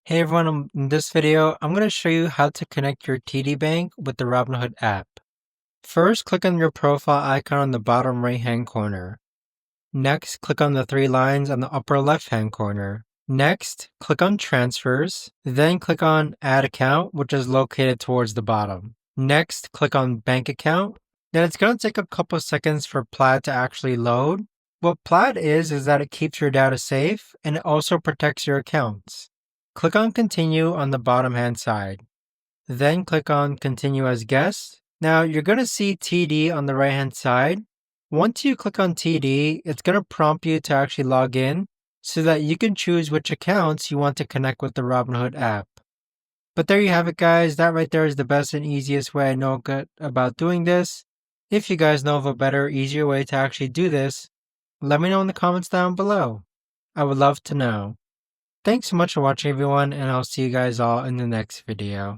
Hey everyone, in this video, I'm going to show you how to connect your TD Bank with the Robinhood app. First, click on your profile icon on the bottom right hand corner. Next, click on the three lines on the upper left hand corner. Next, click on Transfers, then click on Add Account, which is located towards the bottom. Next, click on Bank Account. Then it's going to take a couple seconds for Plaid to actually load. What Plaid is that it keeps your data safe and it also protects your accounts. Click on Continue on the bottom hand side. Then click on Continue as Guest. Now you're going to see TD on the right hand side. Once you click on TD, it's going to prompt you to actually log in so that you can choose which accounts you want to connect with the Robinhood app. But there you have it, guys. That right there is the best and easiest way I know about doing this. If you guys know of a better, easier way to actually do this, let me know in the comments down below. I would love to know. Thanks so much for watching, everyone, and I'll see you guys all in the next video.